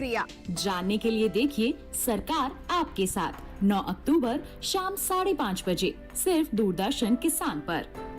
प्रक्रिया। जानने के लिए देखिए सरकार आपके साथ 9 अक्टूबर शाम 5:30 बजे सिर्फ दूरदर्शन किसान पर।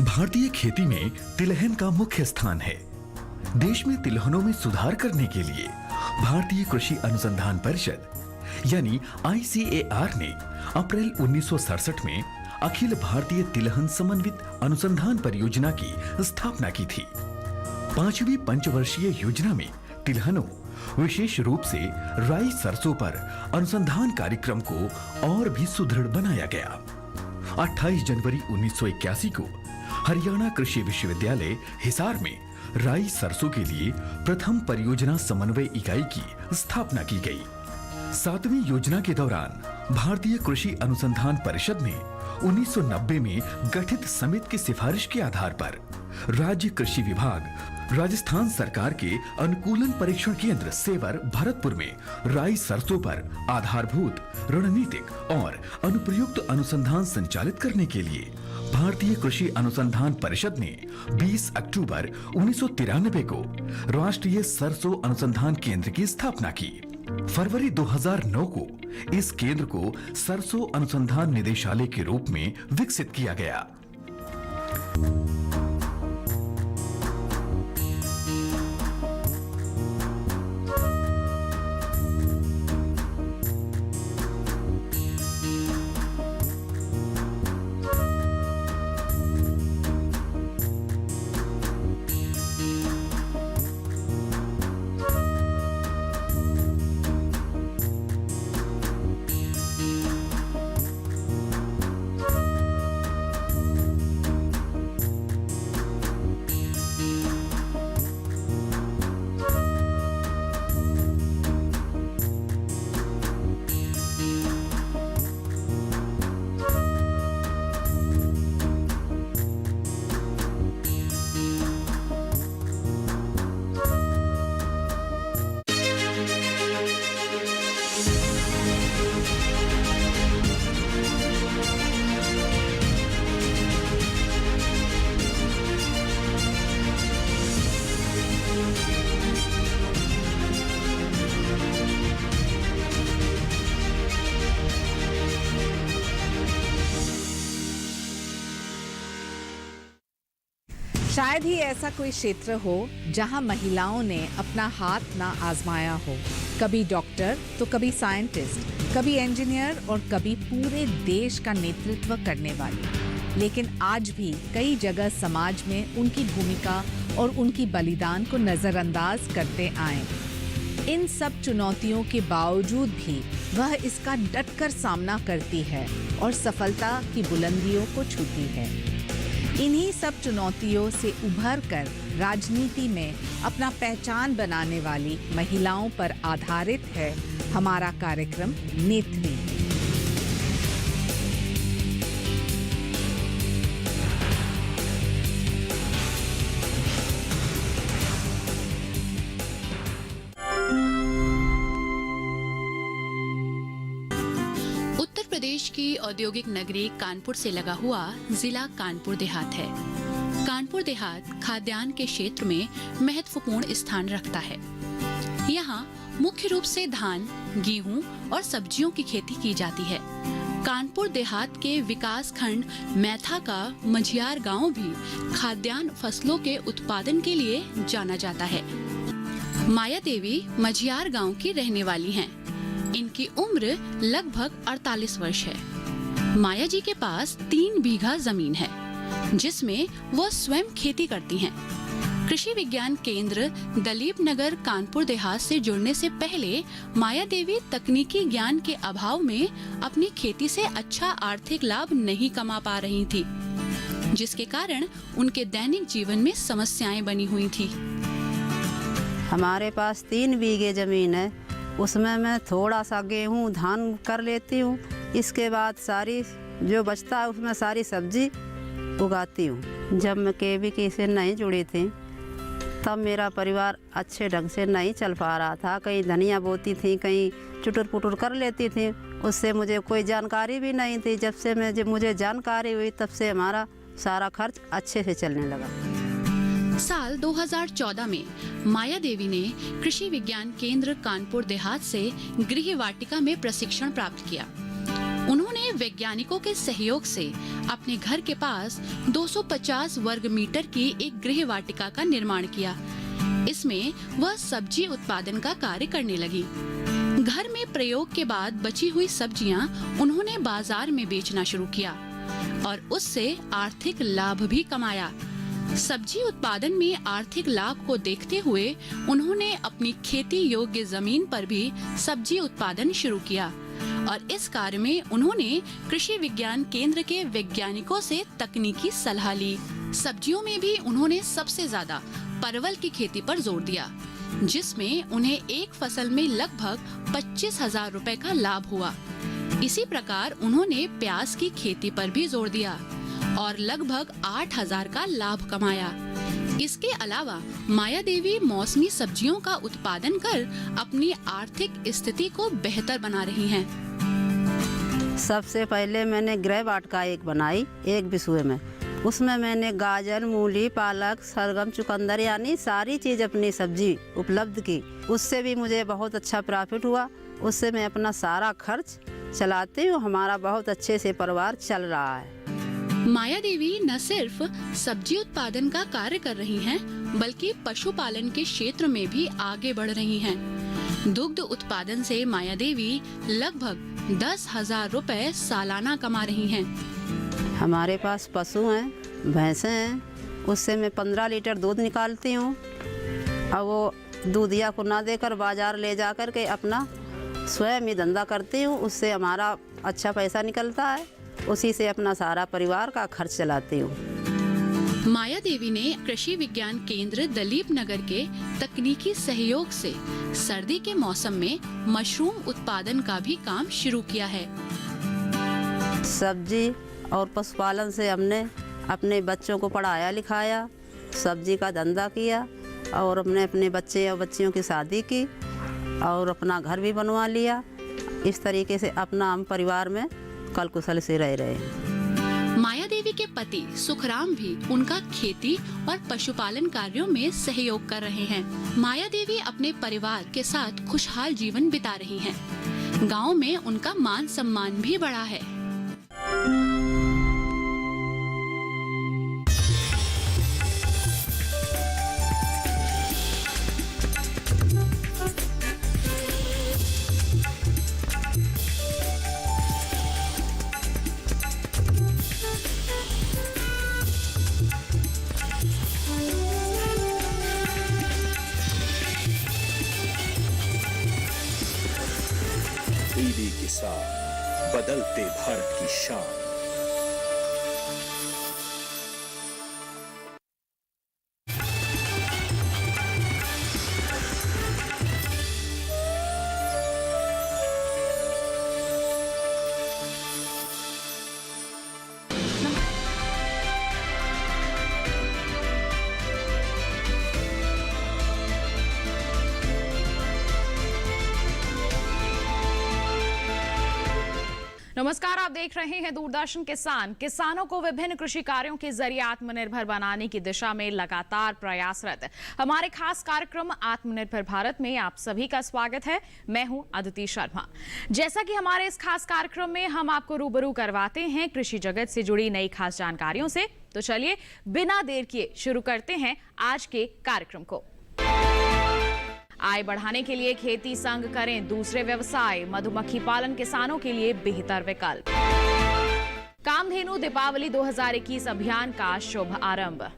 भारतीय खेती में तिलहन का मुख्य स्थान है। देश में तिलहनों में सुधार करने के लिए भारतीय कृषि अनुसंधान परिषद यानी ICAR ने अप्रैल 1967 में अखिल भारतीय तिलहन समन्वित अनुसंधान परियोजना की स्थापना की थी। 5वीं पंचवर्षीय योजना में तिलहनों, विशेष रूप से राई सरसों पर अनुसंधान कार्यक्रम को और भी सुदृढ़ बनाया गया। 28 जनवरी 1981 को हरियाणा कृषि विश्वविद्यालय हिसार में राई सरसों के लिए प्रथम परियोजना समन्वय इकाई की स्थापना की गई। 7वीं योजना के दौरान भारतीय कृषि अनुसंधान परिषद ने 1990 में गठित समिति की सिफारिश के आधार पर राज्य कृषि विभाग, राजस्थान सरकार के अनुकूलन परीक्षण केंद्र सेवर भरतपुर में राई सरसों पर आधारभूत, रणनीतिक और अनुप्रयुक्त अनुसंधान संचालित करने के लिए भारतीय कृषि अनुसंधान परिषद ने 20 अक्टूबर 1993 को राष्ट्रीय सरसों अनुसंधान केंद्र की स्थापना की। फरवरी 2009 को इस केंद्र को सरसों अनुसंधान निदेशालय के रूप में विकसित किया गया। शायद ही ऐसा कोई क्षेत्र हो जहां महिलाओं ने अपना हाथ ना आजमाया हो। कभी डॉक्टर तो कभी साइंटिस्ट, कभी इंजीनियर और कभी पूरे देश का नेतृत्व करने वाली। लेकिन आज भी कई जगह समाज में उनकी भूमिका और उनकी बलिदान को नजरअंदाज करते आए। इन सब चुनौतियों के बावजूद भी वह इसका डटकर सामना करती है और सफलता की बुलंदियों को छूती है। इन्हीं सब चुनौतियों से उभरकर राजनीति में अपना पहचान बनाने वाली महिलाओं पर आधारित है हमारा कार्यक्रम नेत्री। उत्तर प्रदेश की औद्योगिक नगरी कानपुर से लगा हुआ जिला कानपुर देहात है। कानपुर देहात खाद्यान्न के क्षेत्र में महत्वपूर्ण स्थान रखता है। यहाँ मुख्य रूप से धान, गेहूं और सब्जियों की खेती की जाती है। कानपुर देहात के विकास खंड मैथा का मझियार गांव भी खाद्यान्न फसलों के उत्पादन के लिए जाना जाता है। माया देवी मझियार गांव की रहने वाली हैं। इनकी उम्र लगभग 48 वर्ष है। माया जी के पास 3 बीघा जमीन है, जिसमें वो स्वयं खेती करती हैं। कृषि विज्ञान केंद्र दलीप नगर कानपुर देहात से जुड़ने से पहले माया देवी तकनीकी ज्ञान के अभाव में अपनी खेती से अच्छा आर्थिक लाभ नहीं कमा पा रही थी, जिसके कारण उनके दैनिक जीवन में समस्याएं बनी हुई थी। हमारे पास 3 बीघे जमीन है, उसमें मैं थोड़ा सा गेहूँ धान कर लेती हूँ। इसके बाद सारी जो बचता है उसमें सारी सब्जी उगाती हूँ। जब मैं केवीके से नहीं जुड़ी थी तब मेरा परिवार अच्छे ढंग से नहीं चल पा रहा था। कहीं धनिया बोती थी, कहीं चुटुर पुटुर कर लेती थी, उससे मुझे कोई जानकारी भी नहीं थी। जब मुझे जानकारी हुई तब से हमारा सारा खर्च अच्छे से चलने लगा। साल 2014 में माया देवी ने कृषि विज्ञान केंद्र कानपुर देहात से गृह वाटिका में प्रशिक्षण प्राप्त किया। उन्होंने वैज्ञानिकों के सहयोग से अपने घर के पास 250 वर्ग मीटर की एक गृह वाटिका का निर्माण किया। इसमें वह सब्जी उत्पादन का कार्य करने लगी। घर में प्रयोग के बाद बची हुई सब्जियां उन्होंने बाजार में बेचना शुरू किया और उससे आर्थिक लाभ भी कमाया। सब्जी उत्पादन में आर्थिक लाभ को देखते हुए उन्होंने अपनी खेती योग्य जमीन पर भी सब्जी उत्पादन शुरू किया और इस कार्य में उन्होंने कृषि विज्ञान केंद्र के वैज्ञानिकों से तकनीकी सलाह ली। सब्जियों में भी उन्होंने सबसे ज्यादा परवल की खेती पर जोर दिया, जिसमें उन्हें एक फसल में लगभग 25,000 रुपए का लाभ हुआ। इसी प्रकार उन्होंने प्याज की खेती पर भी जोर दिया और लगभग 8,000 का लाभ कमाया। इसके अलावा माया देवी मौसमी सब्जियों का उत्पादन कर अपनी आर्थिक स्थिति को बेहतर बना रही हैं। सबसे पहले मैंने गृह वाटिका एक बनाई 1 बिस्वे में। उसमें मैंने गाजर, मूली, पालक, शलगम, चुकंदर यानी सारी चीज़ अपनी सब्जी उपलब्ध की। उससे भी मुझे बहुत अच्छा प्रॉफिट हुआ। उससे मैं अपना सारा खर्च चलाती हूँ। हमारा बहुत अच्छे से परिवार चल रहा है। माया देवी न सिर्फ सब्जी उत्पादन का कार्य कर रही हैं, बल्कि पशुपालन के क्षेत्र में भी आगे बढ़ रही हैं। दुग्ध उत्पादन से माया देवी लगभग 10,000 रुपए सालाना कमा रही हैं। हमारे पास पशु हैं, भैंसें हैं। उससे मैं 15 लीटर दूध निकालती हूँ और वो दूधिया को ना देकर बाजार ले जाकर के अपना स्वयं ही धंधा करती हूँ। उससे हमारा अच्छा पैसा निकलता है। उसी से अपना सारा परिवार का खर्च चलाती हूँ। माया देवी ने कृषि विज्ञान केंद्र दलीप नगर के तकनीकी सहयोग से सर्दी के मौसम में मशरूम उत्पादन का भी काम शुरू किया है। सब्जी और पशुपालन से हमने अपने बच्चों को पढ़ाया लिखाया, सब्जी का धंधा किया और हमने अपने बच्चे और बच्चियों की शादी की और अपना घर भी बनवा लिया। इस तरीके से अपना हम परिवार में कल कुशल से रह रहे हैं। माया देवी के पति सुखराम भी उनका खेती और पशुपालन कार्यों में सहयोग कर रहे हैं। माया देवी अपने परिवार के साथ खुशहाल जीवन बिता रही हैं। गांव में उनका मान सम्मान भी बढ़ा है। टीवी किसान, बदलते भारत की शान। नमस्कार, आप देख रहे हैं दूरदर्शन किसान। किसानों को विभिन्न कृषि कार्यों के जरिए आत्मनिर्भर बनाने की दिशा में लगातार प्रयासरत हमारे खास कार्यक्रम आत्मनिर्भर भारत में आप सभी का स्वागत है। मैं हूं अदिति शर्मा। जैसा कि हमारे इस खास कार्यक्रम में हम आपको रूबरू करवाते हैं कृषि जगत से जुड़ी नई खास जानकारियों से, तो चलिए बिना देर किए शुरू करते हैं आज के कार्यक्रम को। आय बढ़ाने के लिए खेती संग करें दूसरे व्यवसाय, मधुमक्खी पालन किसानों के लिए बेहतर विकल्प। कामधेनु दीपावली 2021 अभियान का शुभ आरंभ।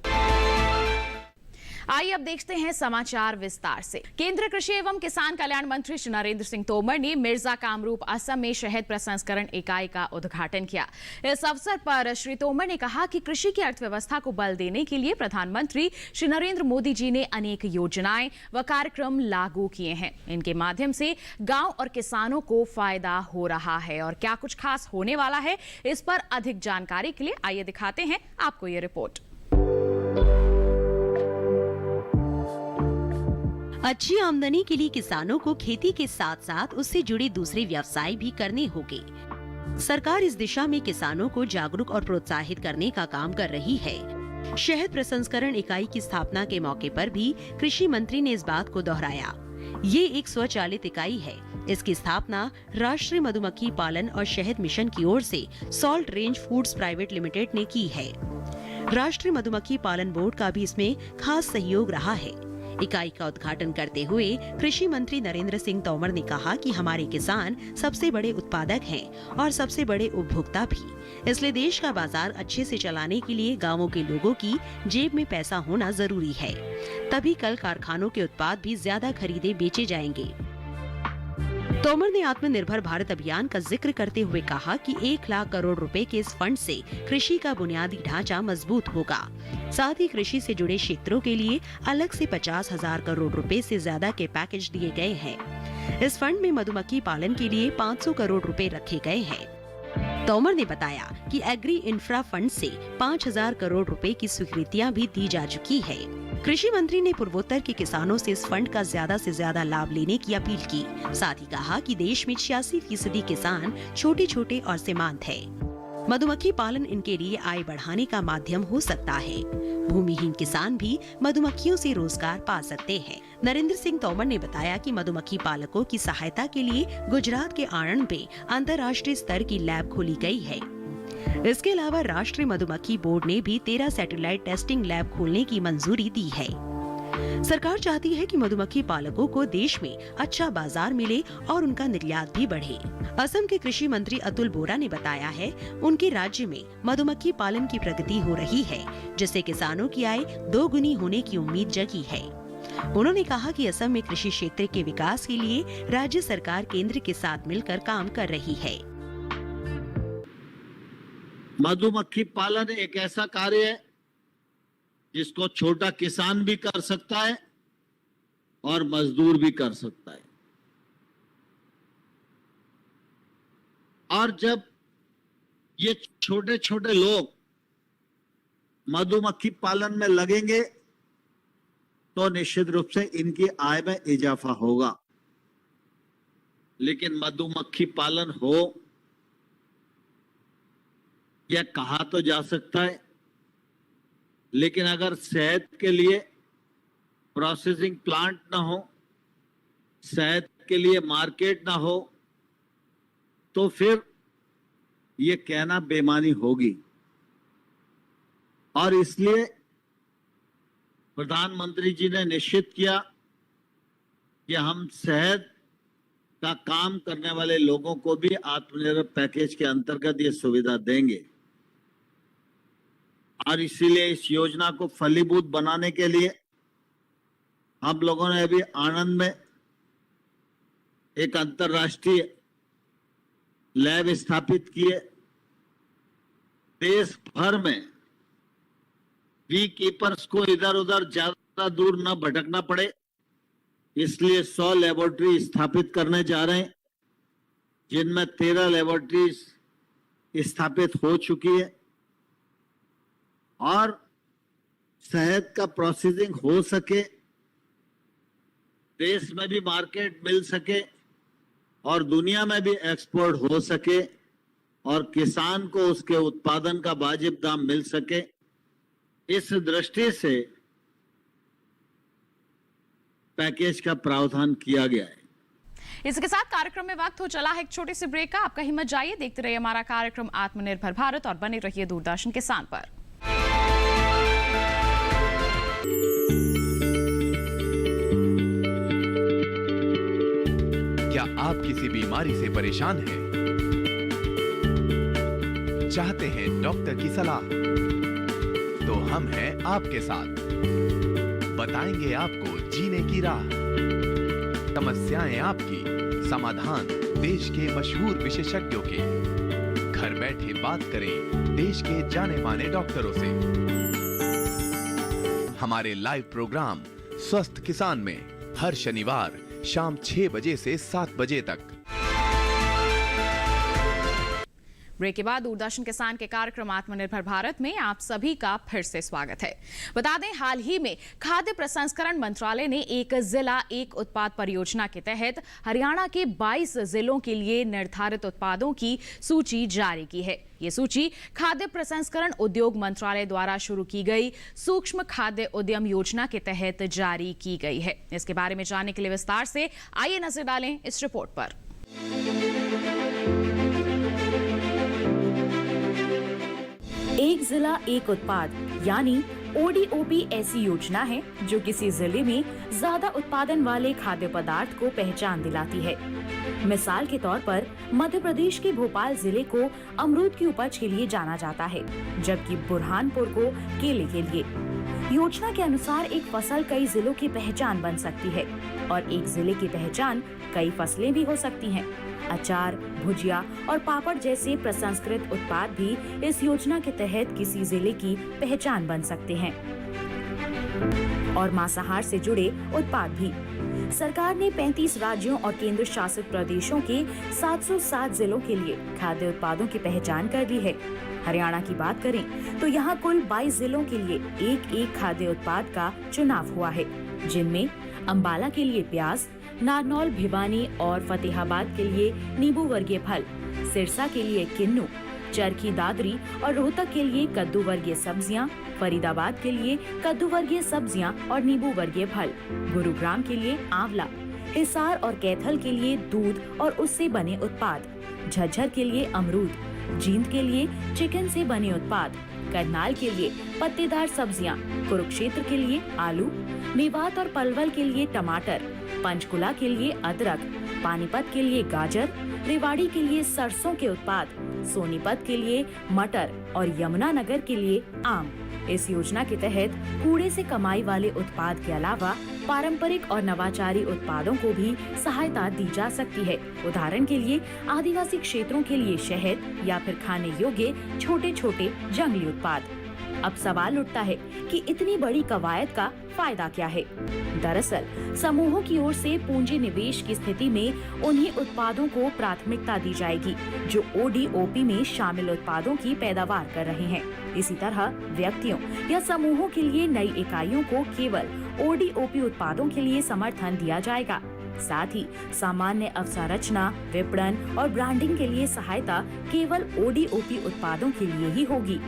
आइए अब देखते हैं समाचार विस्तार से। केंद्रीय कृषि एवं किसान कल्याण मंत्री श्री नरेंद्र सिंह तोमर ने मिर्जा कामरूप असम में शहद प्रसंस्करण इकाई का उद्घाटन किया। इस अवसर पर श्री तोमर ने कहा कि कृषि की अर्थव्यवस्था को बल देने के लिए प्रधानमंत्री श्री नरेंद्र मोदी जी ने अनेक योजनाएं व कार्यक्रम लागू किए हैं। इनके माध्यम से गांव और किसानों को फायदा हो रहा है और क्या कुछ खास होने वाला है, इस पर अधिक जानकारी के लिए आइए दिखाते हैं आपको ये रिपोर्ट। अच्छी आमदनी के लिए किसानों को खेती के साथ साथ उससे जुड़े दूसरे व्यवसाय भी करने होंगे। सरकार इस दिशा में किसानों को जागरूक और प्रोत्साहित करने का काम कर रही है। शहद प्रसंस्करण इकाई की स्थापना के मौके पर भी कृषि मंत्री ने इस बात को दोहराया। ये एक स्वचालित इकाई है। इसकी स्थापना राष्ट्रीय मधुमक्खी पालन और शहद मिशन की ओर से salt range foods private limited ने की है। राष्ट्रीय मधुमक्खी पालन बोर्ड का भी इसमें खास सहयोग रहा है। इकाई का उद्घाटन करते हुए कृषि मंत्री नरेंद्र सिंह तोमर ने कहा कि हमारे किसान सबसे बड़े उत्पादक हैं और सबसे बड़े उपभोक्ता भी। इसलिए देश का बाजार अच्छे से चलाने के लिए गांवों के लोगों की जेब में पैसा होना जरूरी है। तभी कल कारखानों के उत्पाद भी ज्यादा खरीदे बेचे जाएंगे। तोमर ने आत्मनिर्भर भारत अभियान का जिक्र करते हुए कहा कि 1 लाख करोड़ रुपए के इस फंड से कृषि का बुनियादी ढांचा मजबूत होगा। साथ ही कृषि से जुड़े क्षेत्रों के लिए अलग से 50,000 करोड़ रुपए से ज्यादा के पैकेज दिए गए हैं। इस फंड में मधुमक्खी पालन के लिए 500 करोड़ रुपए रखे गए हैं। तोमर ने बताया कि एग्री इंफ्रा फंड से 5,000 करोड़ रुपए की स्वीकृतियां भी दी जा चुकी है। कृषि मंत्री ने पूर्वोत्तर के किसानों से इस फंड का ज्यादा से ज्यादा लाभ लेने की अपील की। साथ ही कहा कि देश में 86% किसान छोटे छोटे और सीमांत है। मधुमक्खी पालन इनके लिए आय बढ़ाने का माध्यम हो सकता है। भूमिहीन किसान भी मधुमक्खियों से रोजगार पा सकते हैं। नरेंद्र सिंह तोमर ने बताया कि मधुमक्खी पालकों की सहायता के लिए गुजरात के आणंद में अंतर्राष्ट्रीय स्तर की लैब खोली गई है। इसके अलावा राष्ट्रीय मधुमक्खी बोर्ड ने भी 13 सैटेलाइट टेस्टिंग लैब खोलने की मंजूरी दी है। सरकार चाहती है कि मधुमक्खी पालकों को देश में अच्छा बाजार मिले और उनका निर्यात भी बढ़े। असम के कृषि मंत्री अतुल बोरा ने बताया है, उनके राज्य में मधुमक्खी पालन की प्रगति हो रही है, जिससे किसानों की आय 2 गुनी होने की उम्मीद जगी है। उन्होंने कहा कि असम में कृषि क्षेत्र के विकास के लिए राज्य सरकार केंद्र के साथ मिलकर काम कर रही है। मधुमक्खी पालन एक ऐसा कार्य है जिसको छोटा किसान भी कर सकता है और मजदूर भी कर सकता है। और जब ये छोटे छोटे लोग मधुमक्खी पालन में लगेंगे तो निश्चित रूप से इनकी आय में इजाफा होगा। लेकिन मधुमक्खी पालन हो यह कहा तो जा सकता है, लेकिन अगर शहद के लिए प्रोसेसिंग प्लांट ना हो, शहद के लिए मार्केट ना हो, तो फिर ये कहना बेमानी होगी। और इसलिए प्रधानमंत्री जी ने निश्चित किया कि हम शहद का काम करने वाले लोगों को भी आत्मनिर्भर पैकेज के अंतर्गत ये सुविधा देंगे। और इसीलिए इस योजना को फलीभूत बनाने के लिए हम लोगों ने अभी आणंद में एक अंतर्राष्ट्रीय लैब स्थापित किए। देश भर में बी कीपर्स को इधर उधर ज्यादा दूर न भटकना पड़े, इसलिए 100 लेबोरेटरी स्थापित करने जा रहे हैं, जिनमें 13 लेबोरेटरी स्थापित हो चुकी है। और शहद का प्रोसेसिंग हो सके, देश में भी मार्केट मिल सके और दुनिया में भी एक्सपोर्ट हो सके और किसान को उसके उत्पादन का वाजिब दाम मिल सके, इस दृष्टि से पैकेज का प्रावधान किया गया है। इसके साथ कार्यक्रम में वक्त हो चला है एक छोटे से ब्रेक का। आपका हिम्मत जाइए, देखते रहिए हमारा कार्यक्रम आत्मनिर्भर भारत और बने रहिए दूरदर्शन किसान पर। क्या आप किसी बीमारी से परेशान हैं? चाहते हैं डॉक्टर की सलाह, तो हम हैं आपके साथ। बताएंगे आपको जीने की राह, समस्याएं आपकी, समाधान देश के मशहूर विशेषज्ञों के। घर बैठे बात करें देश के जाने माने डॉक्टरों से। हमारे लाइव प्रोग्राम स्वस्थ किसान में हर शनिवार शाम 6 बजे से 7 बजे तक। ब्रेक के बाद दूरदर्शन किसान के कार्यक्रम आत्मनिर्भर भारत में आप सभी का फिर से स्वागत है। बता दें, हाल ही में खाद्य प्रसंस्करण मंत्रालय ने एक जिला एक उत्पाद परियोजना के तहत हरियाणा के 22 जिलों के लिए निर्धारित उत्पादों की सूची जारी की है। ये सूची खाद्य प्रसंस्करण उद्योग मंत्रालय द्वारा शुरू की गई सूक्ष्म खाद्य उद्यम योजना के तहत जारी की गई है। इसके बारे में जानने के लिए विस्तार से आइए नजर डालें इस रिपोर्ट पर। एक जिला एक उत्पाद यानी ODOP ऐसी योजना है जो किसी जिले में ज्यादा उत्पादन वाले खाद्य पदार्थ को पहचान दिलाती है। मिसाल के तौर पर मध्य प्रदेश के भोपाल जिले को अमरूद की उपज के लिए जाना जाता है, जबकि बुरहानपुर को केले के लिए। योजना के अनुसार एक फसल कई जिलों की पहचान बन सकती है और एक जिले की पहचान कई फसलें भी हो सकती हैं। अचार, भुजिया और पापड़ जैसे प्रसंस्कृत उत्पाद भी इस योजना के तहत किसी जिले की पहचान बन सकते हैं। और मांसाहार से जुड़े उत्पाद भी। सरकार ने 35 राज्यों और केंद्र शासित प्रदेशों के 707 जिलों के लिए खाद्य उत्पादों की पहचान कर दी है। हरियाणा की बात करें तो यहाँ कुल 22 जिलों के लिए एक खाद्य उत्पाद का चुनाव हुआ है, जिनमें अंबाला के लिए प्याज, नारनौल, भिवानी और फतेहाबाद के लिए नींबू वर्गीय फल, सिरसा के लिए किन्नू, चरखी दादरी और रोहतक के लिए कद्दू वर्गीय सब्जियां, फरीदाबाद के लिए कद्दू वर्गीय सब्जियां और नींबू वर्गीय फल, गुरुग्राम के लिए आंवला, हिसार और कैथल के लिए दूध और उससे बने उत्पाद, झज्जर के लिए अमरूद, जींद के लिए चिकन से बने उत्पाद, करनाल के लिए पत्तेदार सब्जियां, कुरुक्षेत्र के लिए आलू, मेवात और पलवल के लिए टमाटर, पंचकुला के लिए अदरक, पानीपत के लिए गाजर, रेवाड़ी के लिए सरसों के उत्पाद, सोनीपत के लिए मटर और यमुनानगर के लिए आम। इस योजना के तहत कूड़े से कमाई वाले उत्पाद के अलावा पारंपरिक और नवाचारी उत्पादों को भी सहायता दी जा सकती है। उदाहरण के लिए आदिवासी क्षेत्रों के लिए शहद या फिर खाने योग्य छोटे छोटे जंगली उत्पाद। अब सवाल उठता है कि इतनी बड़ी कवायद का फायदा क्या है? दरअसल समूहों की ओर से पूंजी निवेश की स्थिति में उन्हीं उत्पादों को प्राथमिकता दी जाएगी जो ODOP में शामिल उत्पादों की पैदावार कर रहे हैं। इसी तरह व्यक्तियों या समूहों के लिए नई इकाइयों को केवल ODOP उत्पादों के लिए समर्थन दिया जाएगा। साथ ही सामान्य अवसंरचना, विपणन और ब्रांडिंग के लिए सहायता केवल ODOP उत्पादों के लिए ही होगी।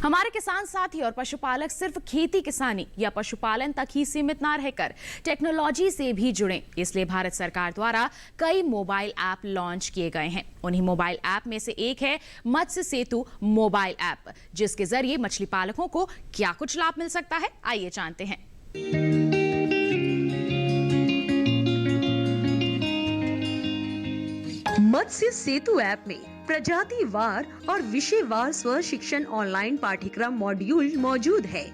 हमारे किसान साथी और पशुपालक सिर्फ खेती किसानी या पशुपालन तक ही सीमित ना रहकर टेक्नोलॉजी से भी जुड़ें। इसलिए भारत सरकार द्वारा कई मोबाइल ऐप लॉन्च किए गए हैं। उन्हीं मोबाइल ऐप में से एक है मत्स्य सेतु मोबाइल ऐप, जिसके जरिए मछली पालकों को क्या कुछ लाभ मिल सकता है, आइए जानते हैं। मत्स्य सेतु ऐप में प्रजातिवार और विषयवार स्व शिक्षण ऑनलाइन पाठ्यक्रम मॉड्यूल मौजूद है।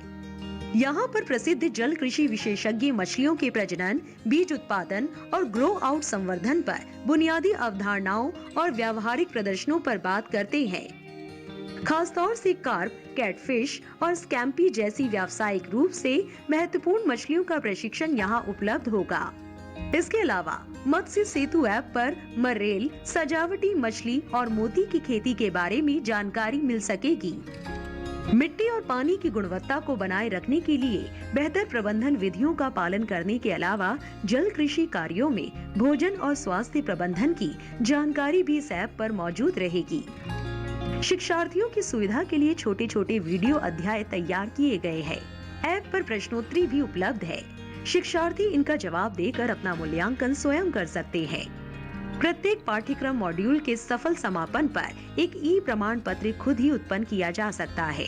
यहाँ पर प्रसिद्ध जल कृषि विशेषज्ञ मछलियों के प्रजनन, बीज उत्पादन और ग्रो आउट संवर्धन पर बुनियादी अवधारणाओं और व्यावहारिक प्रदर्शनों पर बात करते हैं। खासतौर से कार्प, कैटफिश और स्कैम्पी जैसी व्यावसायिक रूप से महत्वपूर्ण मछलियों का प्रशिक्षण यहाँ उपलब्ध होगा। इसके अलावा मत्स्य सेतु ऐप पर मर्रेल, सजावटी मछली और मोती की खेती के बारे में जानकारी मिल सकेगी। मिट्टी और पानी की गुणवत्ता को बनाए रखने के लिए बेहतर प्रबंधन विधियों का पालन करने के अलावा जल कृषि कार्यों में भोजन और स्वास्थ्य प्रबंधन की जानकारी भी इस ऐप पर मौजूद रहेगी। शिक्षार्थियों की सुविधा के लिए छोटे छोटे वीडियो अध्याय तैयार किए गए हैं। ऐप पर प्रश्नोत्तरी भी उपलब्ध है। शिक्षार्थी इनका जवाब देकर अपना मूल्यांकन स्वयं कर सकते हैं। प्रत्येक पाठ्यक्रम मॉड्यूल के सफल समापन पर एक ई प्रमाण पत्र खुद ही उत्पन्न किया जा सकता है।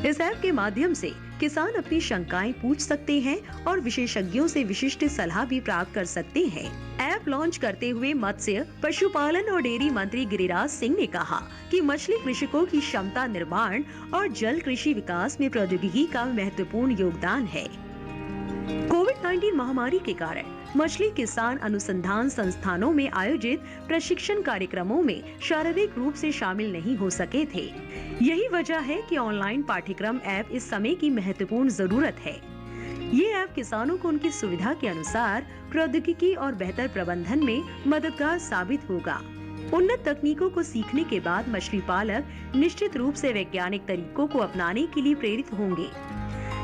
इस ऐप के माध्यम से किसान अपनी शंकाएं पूछ सकते हैं और विशेषज्ञों से विशिष्ट सलाह भी प्राप्त कर सकते हैं। ऐप लॉन्च करते हुए मत्स्य, पशुपालन और डेयरी मंत्री गिरिराज सिंह ने कहा कि मछली कृषकों की क्षमता निर्माण और जल कृषि विकास में प्रौद्योगिकी का महत्वपूर्ण योगदान है। कोविड-19 महामारी के कारण मछली किसान अनुसंधान संस्थानों में आयोजित प्रशिक्षण कार्यक्रमों में शारीरिक रूप से शामिल नहीं हो सके थे। यही वजह है कि ऑनलाइन पाठ्यक्रम ऐप इस समय की महत्वपूर्ण जरूरत है। ये ऐप किसानों को उनकी सुविधा के अनुसार प्रौद्योगिकी और बेहतर प्रबंधन में मददगार साबित होगा। उन्नत तकनीकों को सीखने के बाद मछली पालक निश्चित रूप से वैज्ञानिक तरीकों को अपनाने के लिए प्रेरित होंगे।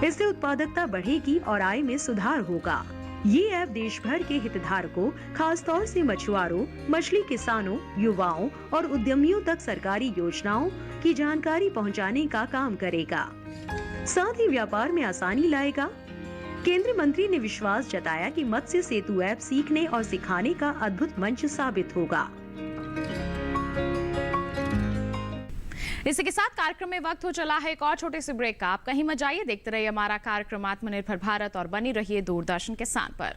इससे उत्पादकता बढ़ेगी और आय में सुधार होगा। ये ऐप देश भर के हितधारकों, खासतौर से मछुआरों, मछली किसानों, युवाओं और उद्यमियों तक सरकारी योजनाओं की जानकारी पहुंचाने का काम करेगा। साथ ही व्यापार में आसानी लाएगा। केंद्रीय मंत्री ने विश्वास जताया कि मत्स्य सेतु ऐप सीखने और सिखाने का अद्भुत मंच साबित होगा। इसी के साथ कार्यक्रम में वक्त हो चला है एक और छोटे से ब्रेक का। आप कहीं मत जाइए, देखते रहिए हमारा कार्यक्रम आत्मनिर्भर भारत और बनी रहिए दूरदर्शन किसान पर।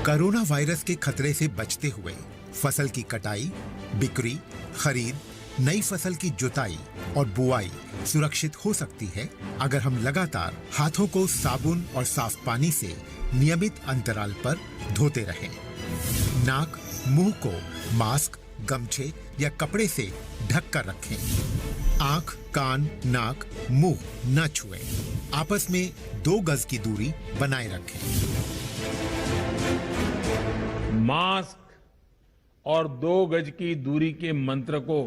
कोरोना वायरस के खतरे से बचते हुए फसल की कटाई, बिक्री, खरीद, नई फसल की जुताई और बुआई सुरक्षित हो सकती है अगर हम लगातार हाथों को साबुन और साफ पानी से नियमित अंतराल पर धोते रहें। नाक, मुंह को मास्क, गमछे या कपड़े से ढक कर रखें। आंख, कान, नाक, मुंह न छुएं। आपस में 2 गज की दूरी बनाए रखें। मास्क और 2 गज की दूरी के मंत्र को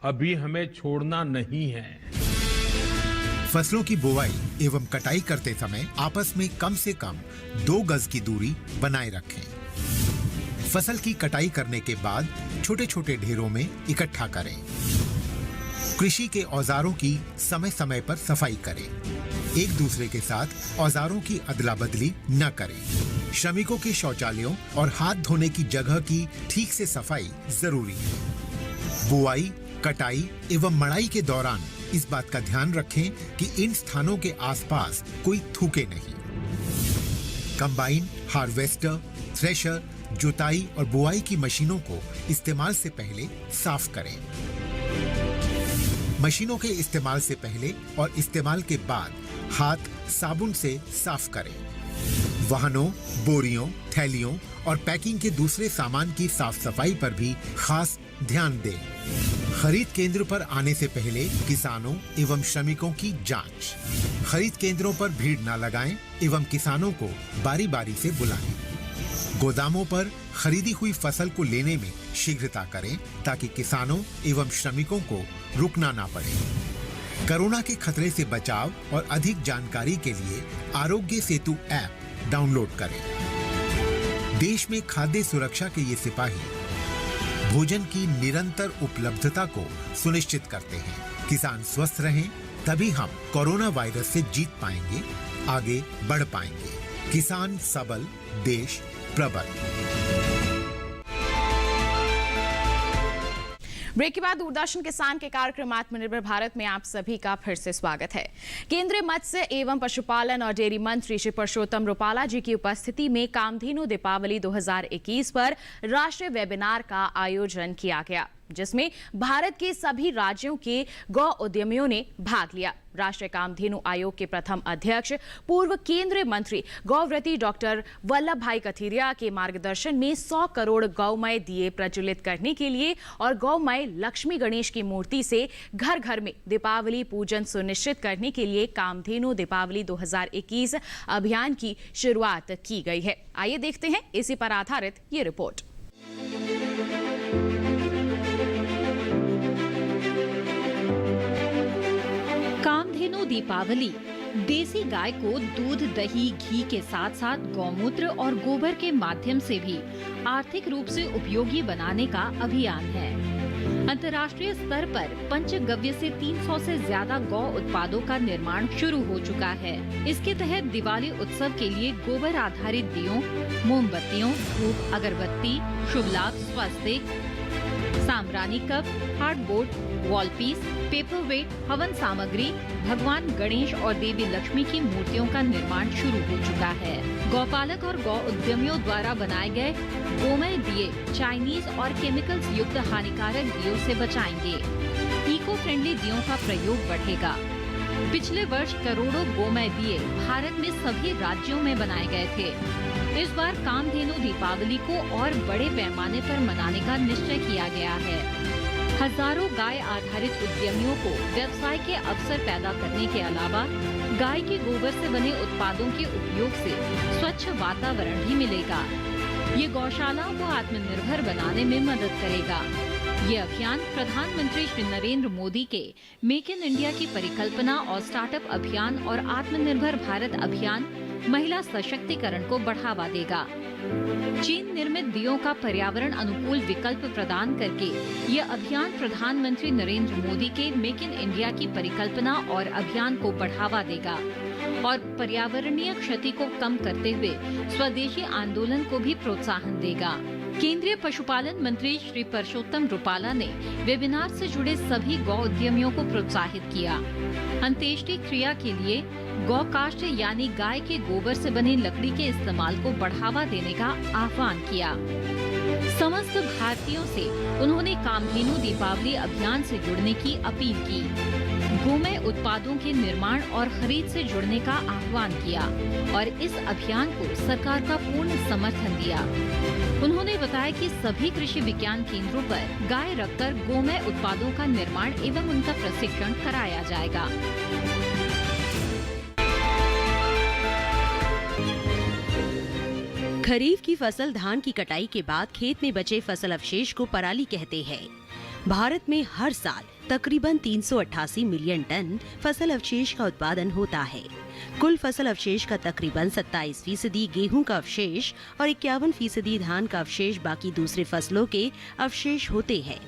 अभी हमें छोड़ना नहीं है। फसलों की बुवाई एवं कटाई करते समय आपस में कम से कम 2 गज की दूरी बनाए रखें। फसल की कटाई करने के बाद छोटे छोटे ढेरों में इकट्ठा करें। कृषि के औजारों की समय समय पर सफाई करें। एक दूसरे के साथ औजारों की अदला बदली न करें। श्रमिकों के शौचालयों और हाथ धोने की जगह की ठीक से सफाई जरूरी है। बुआई, कटाई एवं मड़ाई के दौरान इस बात का ध्यान रखें कि इन स्थानों के आसपास कोई थूके नहीं। कंबाइन, हार्वेस्टर, थ्रेशर, जुताई और बुआई की मशीनों को इस्तेमाल से पहले साफ करें। मशीनों के इस्तेमाल से पहले और इस्तेमाल के बाद हाथ साबुन से साफ करें। वाहनों, बोरियों, थैलियों और पैकिंग के दूसरे सामान की साफ सफाई पर भी खास ध्यान दें। खरीद केंद्र पर आने से पहले किसानों एवं श्रमिकों की जांच। खरीद केंद्रों पर भीड़ न लगाएं एवं किसानों को बारी बारी से बुलाएं। गोदामों पर खरीदी हुई फसल को लेने में शीघ्रता करें ताकि किसानों एवं श्रमिकों को रुकना ना पड़े। कोरोना के खतरे से बचाव और अधिक जानकारी के लिए आरोग्य सेतु ऐप डाउनलोड करें। देश में खाद्य सुरक्षा के ये सिपाही भोजन की निरंतर उपलब्धता को सुनिश्चित करते हैं। किसान स्वस्थ रहें, तभी हम कोरोना वायरस से जीत पाएंगे, आगे बढ़ पाएंगे। किसान सबल, देश प्रबल। ब्रेक के बाद दूरदर्शन किसान के कार्यक्रम आत्मनिर्भर भारत में आप सभी का फिर से स्वागत है। केंद्रीय मत्स्य एवं पशुपालन और डेयरी मंत्री श्री परषोत्तम रुपाला जी की उपस्थिति में कामधेनु दीपावली 2021 पर राष्ट्रीय वेबिनार का आयोजन किया गया, जिसमें भारत के सभी राज्यों के गौ उद्यमियों ने भाग लिया। राष्ट्रीय कामधेनु आयोग के प्रथम अध्यक्ष पूर्व केंद्रीय मंत्री गौव्रती डॉक्टर वल्लभ भाई कथीरिया के मार्गदर्शन में 100 करोड़ गौमय दिए प्रज्वलित करने के लिए और गौमय लक्ष्मी गणेश की मूर्ति से घर घर में दीपावली पूजन सुनिश्चित करने के लिए कामधेनु दीपावली 2021 अभियान की शुरुआत की गई है। आइए देखते हैं इसी पर आधारित ये रिपोर्ट। कामधेनु दीपावली देसी गाय को दूध, दही, घी के साथ साथ गौमूत्र और गोबर के माध्यम से भी आर्थिक रूप से उपयोगी बनाने का अभियान है। अंतर्राष्ट्रीय स्तर पर पंचगव्य से 300 से ज्यादा गौ उत्पादों का निर्माण शुरू हो चुका है। इसके तहत दिवाली उत्सव के लिए गोबर आधारित दियों, मोमबत्तियों, धूप, अगरबत्ती, शुभ लाभ, स्वस्तिक, साम्रानी cup, hardboard, wall piece, paperweight, हवन सामग्री, भगवान गणेश और देवी लक्ष्मी की मूर्तियों का निर्माण शुरू हो चुका है। गौपालक और गौ उद्यमियों द्वारा बनाए गए गोमय दिए चाइनीज और केमिकल्स युक्त हानिकारक दियों से बचाएंगे। इको फ्रेंडली दियों का प्रयोग बढ़ेगा। पिछले वर्ष करोड़ों गोमय दिए भारत में सभी राज्यों में बनाए गए थे। इस बार कामधेनु दीपावली को और बड़े पैमाने पर मनाने का निश्चय किया गया है। हजारों गाय आधारित उद्यमियों को व्यवसाय के अवसर पैदा करने के अलावा गाय के गोबर से बने उत्पादों के उपयोग से स्वच्छ वातावरण भी मिलेगा। ये गौशालाओं को आत्मनिर्भर बनाने में मदद करेगा। ये अभियान प्रधानमंत्री श्री नरेंद्र मोदी के मेक इन इंडिया की परिकल्पना और स्टार्टअप अभियान और आत्मनिर्भर भारत अभियान महिला सशक्तिकरण को बढ़ावा देगा। चीन निर्मित दियों का पर्यावरण अनुकूल विकल्प प्रदान करके ये अभियान प्रधानमंत्री नरेंद्र मोदी के मेक इन इंडिया की परिकल्पना और अभियान को बढ़ावा देगा और पर्यावरणीय क्षति को कम करते हुए स्वदेशी आंदोलन को भी प्रोत्साहन देगा। केंद्रीय पशुपालन मंत्री श्री परषोत्तम रुपाला ने वेबिनार से जुड़े सभी गौ उद्यमियों को प्रोत्साहित किया। अंत्येष्टि क्रिया के लिए गौ काष्ठ यानी गाय के गोबर से बनी लकड़ी के इस्तेमाल को बढ़ावा देने का आह्वान किया। समस्त भारतीयों से उन्होंने कामधेनु दीपावली अभियान से जुड़ने की अपील की। गोमय उत्पादों के निर्माण और खरीद से जुड़ने का आह्वान किया और इस अभियान को सरकार का पूर्ण समर्थन दिया। उन्होंने बताया कि सभी कृषि विज्ञान केंद्रों पर गाय रखकर गोमय उत्पादों का निर्माण एवं उनका प्रशिक्षण कराया जाएगा। खरीफ की फसल धान की कटाई के बाद खेत में बचे फसल अवशेष को पराली कहते हैं। भारत में हर साल तकरीबन 388 मिलियन टन फसल अवशेष का उत्पादन होता है। कुल फसल अवशेष का तकरीबन 27% गेहूं का अवशेष और 51% धान का अवशेष बाकी दूसरे फसलों के अवशेष होते हैं।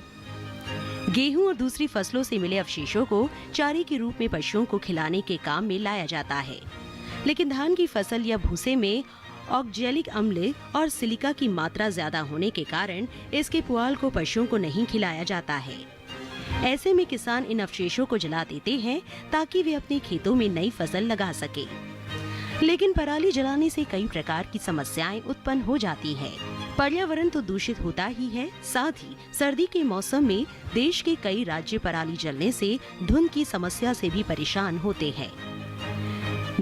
गेहूं और दूसरी फसलों से मिले अवशेषों को चारे के रूप में पशुओं को खिलाने के काम में लाया जाता है। लेकिन धान की फसल या भूसे में ऑक्जेलिक अम्ल और सिलिका की मात्रा ज्यादा होने के कारण इसके पुआल को पशुओं को नहीं खिलाया जाता है। ऐसे में किसान इन अवशेषों को जला देते हैं ताकि वे अपने खेतों में नई फसल लगा सके। लेकिन पराली जलाने से कई प्रकार की समस्याएं उत्पन्न हो जाती हैं। पर्यावरण तो दूषित होता ही है, साथ ही सर्दी के मौसम में देश के कई राज्य पराली जलने से धुंध की समस्या से भी परेशान होते हैं।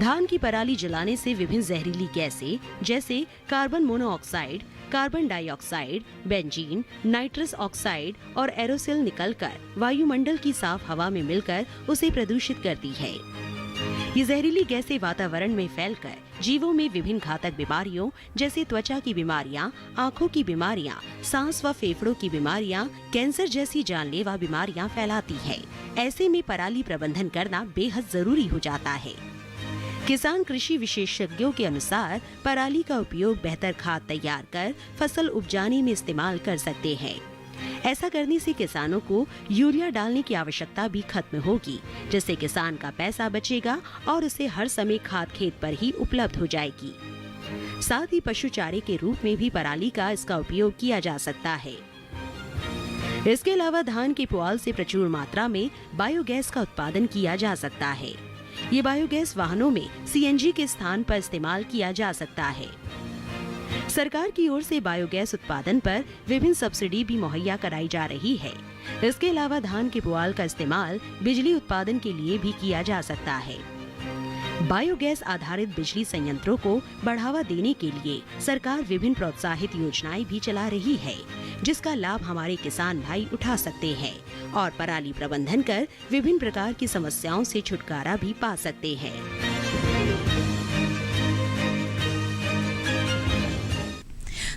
धान की पराली जलाने से विभिन्न जहरीली गैसें जैसे carbon monoxide, carbon dioxide, benzene, nitrous oxide और एरोसोल निकलकर वायुमंडल की साफ हवा में मिलकर उसे प्रदूषित करती है। ये जहरीली गैसें वातावरण में फैलकर जीवों में विभिन्न घातक बीमारियों जैसे त्वचा की बीमारियां, आँखों की बीमारियां, सांस व फेफड़ों की बीमारियां, कैंसर जैसी जानलेवा बीमारियां फैलाती है। ऐसे में पराली प्रबंधन करना बेहद जरूरी हो जाता है। किसान कृषि विशेषज्ञों के अनुसार पराली का उपयोग बेहतर खाद तैयार कर फसल उपजाने में इस्तेमाल कर सकते हैं। ऐसा करने से किसानों को यूरिया डालने की आवश्यकता भी खत्म होगी, जिससे किसान का पैसा बचेगा और उसे हर समय खाद खेत पर ही उपलब्ध हो जाएगी। साथ ही पशु चारे के रूप में भी पराली का इसका उपयोग किया जा सकता है। इसके अलावा धान के पुआल से प्रचुर मात्रा में बायोगैस का उत्पादन किया जा सकता है। ये बायोगैस वाहनों में सीएनजी के स्थान पर इस्तेमाल किया जा सकता है। सरकार की ओर से बायोगैस उत्पादन पर विभिन्न सब्सिडी भी मुहैया कराई जा रही है। इसके अलावा धान के पुआल का इस्तेमाल बिजली उत्पादन के लिए भी किया जा सकता है। बायोगैस आधारित बिजली संयंत्रों को बढ़ावा देने के लिए सरकार विभिन्न प्रोत्साहित योजनाएं भी चला रही है, जिसका लाभ हमारे किसान भाई उठा सकते हैं और पराली प्रबंधन कर विभिन्न प्रकार की समस्याओं से छुटकारा भी पा सकते हैं।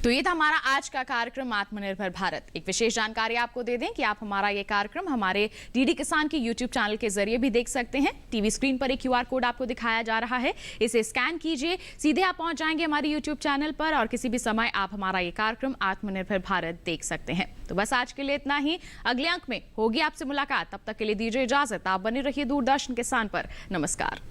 तो ये था हमारा आज का कार्यक्रम आत्मनिर्भर भारत। एक विशेष जानकारी आपको दे दें कि आप हमारा ये कार्यक्रम हमारे डीडी किसान के यूट्यूब चैनल के जरिए भी देख सकते हैं। टीवी स्क्रीन पर एक क्यूआर कोड आपको दिखाया जा रहा है, इसे स्कैन कीजिए, सीधे आप पहुंच जाएंगे हमारे यूट्यूब चैनल पर और किसी भी समय आप हमारा ये कार्यक्रम आत्मनिर्भर भारत देख सकते हैं। तो बस आज के लिए इतना ही। अगले अंक में होगी आपसे मुलाकात, तब तक के लिए दीजिए इजाजत। आप बने रहिए दूरदर्शन किसान पर। नमस्कार।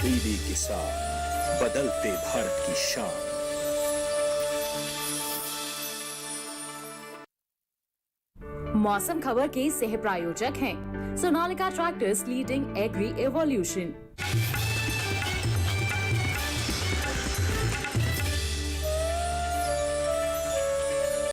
ईडी के साथ बदलते भारत की शान। मौसम खबर के सह प्रायोजक हैं Sonalika tractors leading agri evolution.